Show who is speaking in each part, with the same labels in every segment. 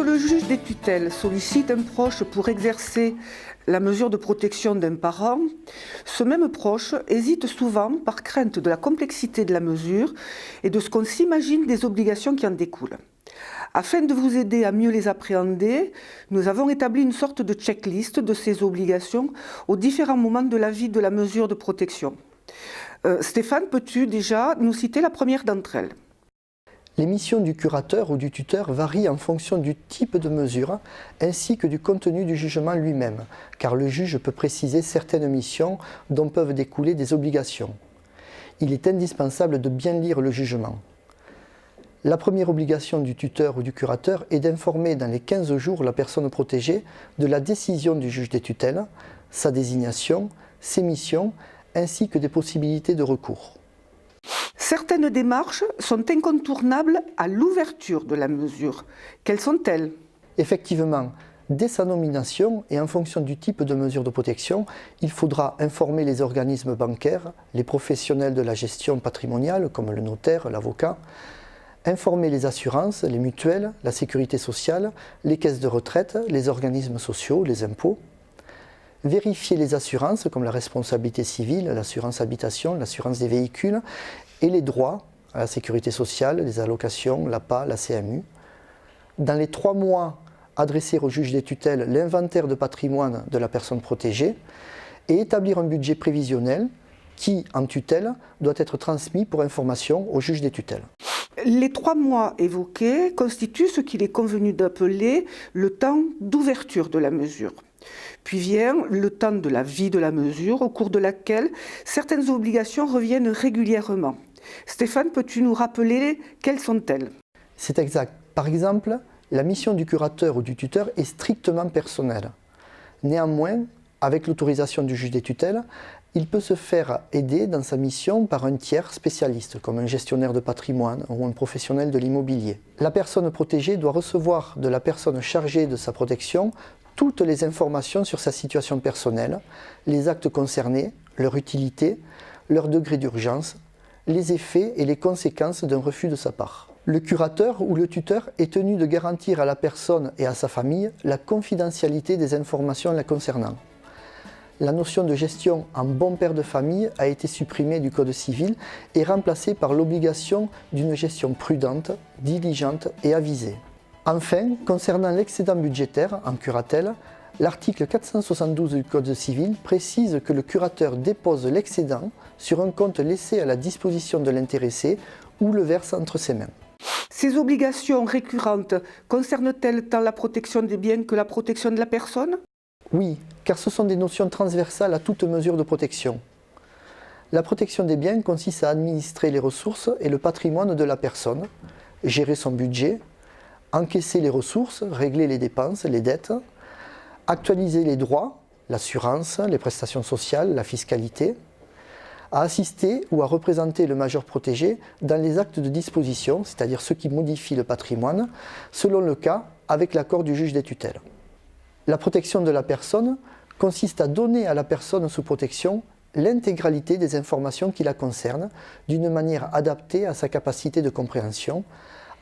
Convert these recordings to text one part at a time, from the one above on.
Speaker 1: le juge des tutelles sollicite un proche pour exercer la mesure de protection d'un parent, ce même proche hésite souvent par crainte de la complexité de la mesure et de ce qu'on s'imagine des obligations qui en découlent. Afin de vous aider à mieux les appréhender, nous avons établi une sorte de checklist de ces obligations aux différents moments de la vie de la mesure de protection. Stéphane, peux-tu déjà nous citer la première d'entre elles ?
Speaker 2: Les missions du curateur ou du tuteur varient en fonction du type de mesure ainsi que du contenu du jugement lui-même, car le juge peut préciser certaines missions dont peuvent découler des obligations. Il est indispensable de bien lire le jugement. La première obligation du tuteur ou du curateur est d'informer dans les 15 jours la personne protégée de la décision du juge des tutelles, sa désignation, ses missions, ainsi que des possibilités de recours.
Speaker 1: Certaines démarches sont incontournables à l'ouverture de la mesure. Quelles sont-elles ?
Speaker 2: Effectivement, dès sa nomination et en fonction du type de mesure de protection, il faudra informer les organismes bancaires, les professionnels de la gestion patrimoniale comme le notaire, l'avocat, informer les assurances, les mutuelles, la sécurité sociale, les caisses de retraite, les organismes sociaux, les impôts, vérifier les assurances comme la responsabilité civile, l'assurance habitation, l'assurance des véhicules et les droits à la sécurité sociale, les allocations, l'APA, la CMU. Dans les 3 mois, adresser au juge des tutelles l'inventaire de patrimoine de la personne protégée et établir un budget prévisionnel qui, en tutelle, doit être transmis pour information au juge des tutelles.
Speaker 1: Les 3 mois évoqués constituent ce qu'il est convenu d'appeler le temps d'ouverture de la mesure. Puis vient le temps de la vie de la mesure, au cours de laquelle certaines obligations reviennent régulièrement. Stéphane, peux-tu nous rappeler quelles sont-elles ?
Speaker 2: C'est exact. Par exemple, la mission du curateur ou du tuteur est strictement personnelle. Néanmoins, avec l'autorisation du juge des tutelles, il peut se faire aider dans sa mission par un tiers spécialiste, comme un gestionnaire de patrimoine ou un professionnel de l'immobilier. La personne protégée doit recevoir de la personne chargée de sa protection toutes les informations sur sa situation personnelle, les actes concernés, leur utilité, leur degré d'urgence, les effets et les conséquences d'un refus de sa part. Le curateur ou le tuteur est tenu de garantir à la personne et à sa famille la confidentialité des informations la concernant. La notion de gestion en bon père de famille a été supprimée du Code civil et remplacée par l'obligation d'une gestion prudente, diligente et avisée. Enfin, concernant l'excédent budgétaire en curatelle, l'article 472 du Code civil précise que le curateur dépose l'excédent sur un compte laissé à la disposition de l'intéressé ou le verse entre ses mains.
Speaker 1: Ces obligations récurrentes concernent-elles tant la protection des biens que la protection de la personne ?
Speaker 2: Oui, car ce sont des notions transversales à toute mesure de protection. La protection des biens consiste à administrer les ressources et le patrimoine de la personne, gérer son budget, encaisser les ressources, régler les dépenses, les dettes, actualiser les droits, l'assurance, les prestations sociales, la fiscalité, à assister ou à représenter le majeur protégé dans les actes de disposition, c'est-à-dire ceux qui modifient le patrimoine, selon le cas, avec l'accord du juge des tutelles. La protection de la personne consiste à donner à la personne sous protection l'intégralité des informations qui la concernent, d'une manière adaptée à sa capacité de compréhension,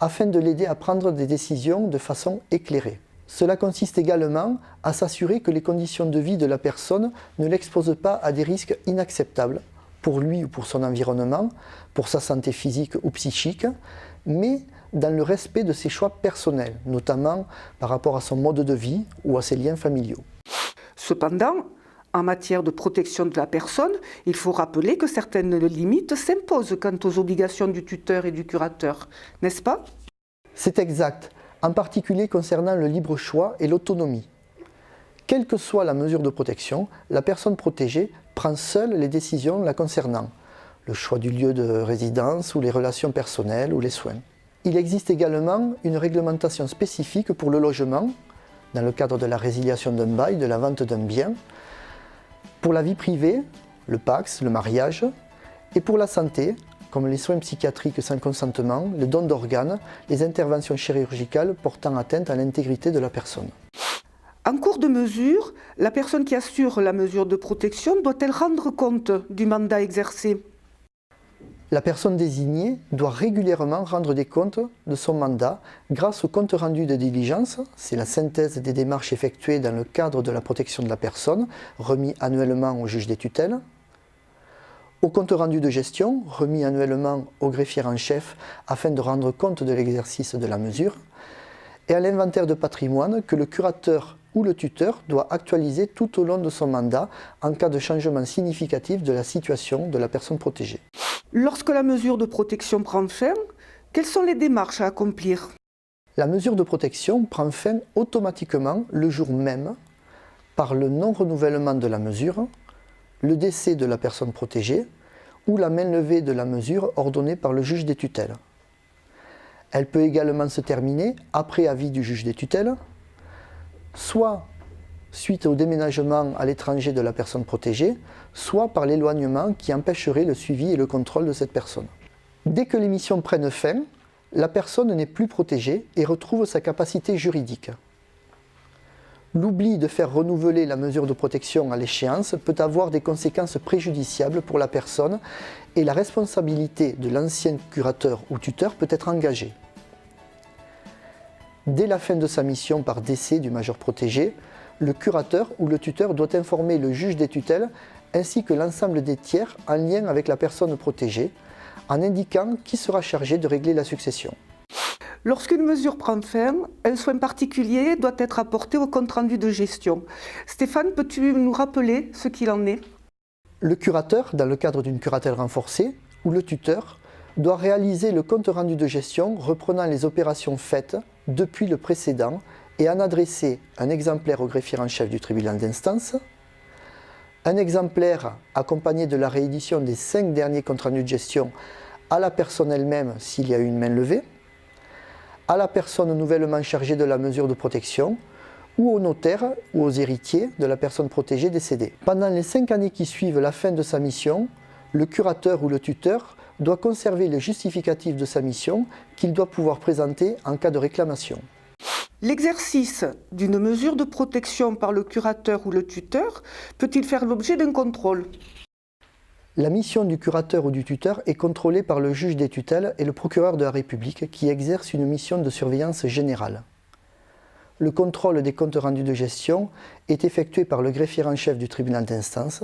Speaker 2: afin de l'aider à prendre des décisions de façon éclairée. Cela consiste également à s'assurer que les conditions de vie de la personne ne l'exposent pas à des risques inacceptables pour lui ou pour son environnement, pour sa santé physique ou psychique, mais dans le respect de ses choix personnels, notamment par rapport à son mode de vie ou à ses liens familiaux.
Speaker 1: Cependant, en matière de protection de la personne, il faut rappeler que certaines limites s'imposent quant aux obligations du tuteur et du curateur, n'est-ce pas ?
Speaker 2: C'est exact, en particulier concernant le libre choix et l'autonomie. Quelle que soit la mesure de protection, la personne protégée prend seule les décisions la concernant, le choix du lieu de résidence ou les relations personnelles ou les soins. Il existe également une réglementation spécifique pour le logement, dans le cadre de la résiliation d'un bail, de la vente d'un bien, pour la vie privée, le PACS, le mariage, et pour la santé, comme les soins psychiatriques sans consentement, le don d'organes, les interventions chirurgicales portant atteinte à l'intégrité de la personne.
Speaker 1: En cours de mesure, la personne qui assure la mesure de protection doit-elle rendre compte du mandat exercé ?
Speaker 2: La personne désignée doit régulièrement rendre des comptes de son mandat grâce au compte rendu de diligence, c'est la synthèse des démarches effectuées dans le cadre de la protection de la personne, remis annuellement au juge des tutelles, au compte rendu de gestion, remis annuellement au greffier en chef afin de rendre compte de l'exercice de la mesure, et à l'inventaire de patrimoine que le curateur ou le tuteur doit actualiser tout au long de son mandat en cas de changement significatif de la situation de la personne protégée.
Speaker 1: Lorsque la mesure de protection prend fin, quelles sont les démarches à accomplir?
Speaker 2: La mesure de protection prend fin automatiquement le jour même par le non-renouvellement de la mesure, le décès de la personne protégée ou la main levée de la mesure ordonnée par le juge des tutelles. Elle peut également se terminer après avis du juge des tutelles, soit suite au déménagement à l'étranger de la personne protégée, soit par l'éloignement qui empêcherait le suivi et le contrôle de cette personne. Dès que les missions prennent fin, la personne n'est plus protégée et retrouve sa capacité juridique. L'oubli de faire renouveler la mesure de protection à l'échéance peut avoir des conséquences préjudiciables pour la personne et la responsabilité de l'ancien curateur ou tuteur peut être engagée. Dès la fin de sa mission par décès du majeur protégé, le curateur ou le tuteur doit informer le juge des tutelles ainsi que l'ensemble des tiers en lien avec la personne protégée, en indiquant qui sera chargé de régler la succession.
Speaker 1: Lorsqu'une mesure prend fin, un soin particulier doit être apporté au compte-rendu de gestion. Stéphane, peux-tu nous rappeler ce qu'il en est?
Speaker 2: Le curateur, dans le cadre d'une curatelle renforcée, ou le tuteur, doit réaliser le compte-rendu de gestion reprenant les opérations faites depuis le précédent et en adresser un exemplaire au greffier en chef du tribunal d'instance, un exemplaire accompagné de la réédition des 5 derniers comptes rendus de gestion à la personne elle-même s'il y a eu une main levée, à la personne nouvellement chargée de la mesure de protection, ou au notaire ou aux héritiers de la personne protégée décédée. Pendant les 5 années qui suivent la fin de sa mission, le curateur ou le tuteur doit conserver le justificatif de sa mission qu'il doit pouvoir présenter en cas de réclamation.
Speaker 1: L'exercice d'une mesure de protection par le curateur ou le tuteur peut-il faire l'objet d'un contrôle?
Speaker 2: La mission du curateur ou du tuteur est contrôlée par le juge des tutelles et le procureur de la République qui exerce une mission de surveillance générale. Le contrôle des comptes rendus de gestion est effectué par le greffier en chef du tribunal d'instance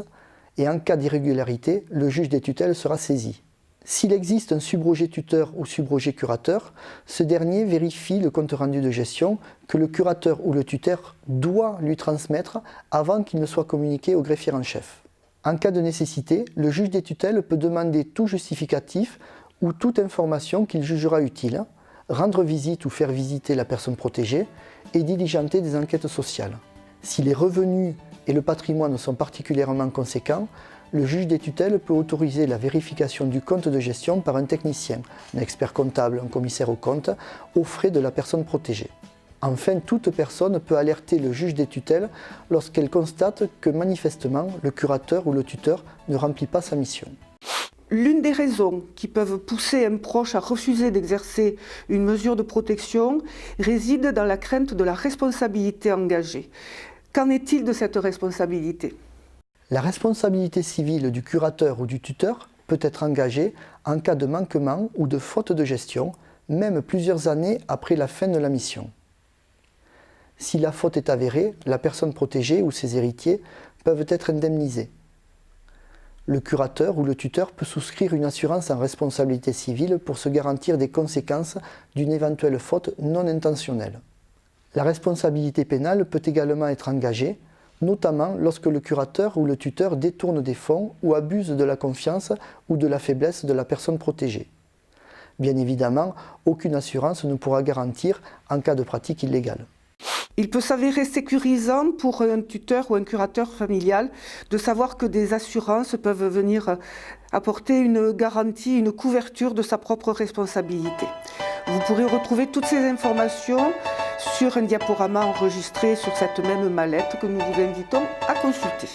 Speaker 2: et en cas d'irrégularité, le juge des tutelles sera saisi. S'il existe un subrogé tuteur ou subrogé curateur, ce dernier vérifie le compte rendu de gestion que le curateur ou le tuteur doit lui transmettre avant qu'il ne soit communiqué au greffier en chef. En cas de nécessité, le juge des tutelles peut demander tout justificatif ou toute information qu'il jugera utile, rendre visite ou faire visiter la personne protégée et diligenter des enquêtes sociales. Si les revenus et le patrimoine sont particulièrement conséquents, le juge des tutelles peut autoriser la vérification du compte de gestion par un technicien, un expert comptable, un commissaire aux comptes, aux frais de la personne protégée. Enfin, toute personne peut alerter le juge des tutelles lorsqu'elle constate que manifestement le curateur ou le tuteur ne remplit pas sa mission.
Speaker 1: L'une des raisons qui peuvent pousser un proche à refuser d'exercer une mesure de protection réside dans la crainte de la responsabilité engagée. Qu'en est-il de cette responsabilité ?
Speaker 2: La responsabilité civile du curateur ou du tuteur peut être engagée en cas de manquement ou de faute de gestion, même plusieurs années après la fin de la mission. Si la faute est avérée, la personne protégée ou ses héritiers peuvent être indemnisés. Le curateur ou le tuteur peut souscrire une assurance en responsabilité civile pour se garantir des conséquences d'une éventuelle faute non intentionnelle. La responsabilité pénale peut également être engagée, notamment lorsque le curateur ou le tuteur détourne des fonds ou abuse de la confiance ou de la faiblesse de la personne protégée. Bien évidemment, aucune assurance ne pourra garantir en cas de pratique illégale.
Speaker 1: Il peut s'avérer sécurisant pour un tuteur ou un curateur familial de savoir que des assurances peuvent venir apporter une garantie, une couverture de sa propre responsabilité. Vous pourrez retrouver toutes ces informations sur un diaporama enregistré sur cette même mallette que nous vous invitons à consulter.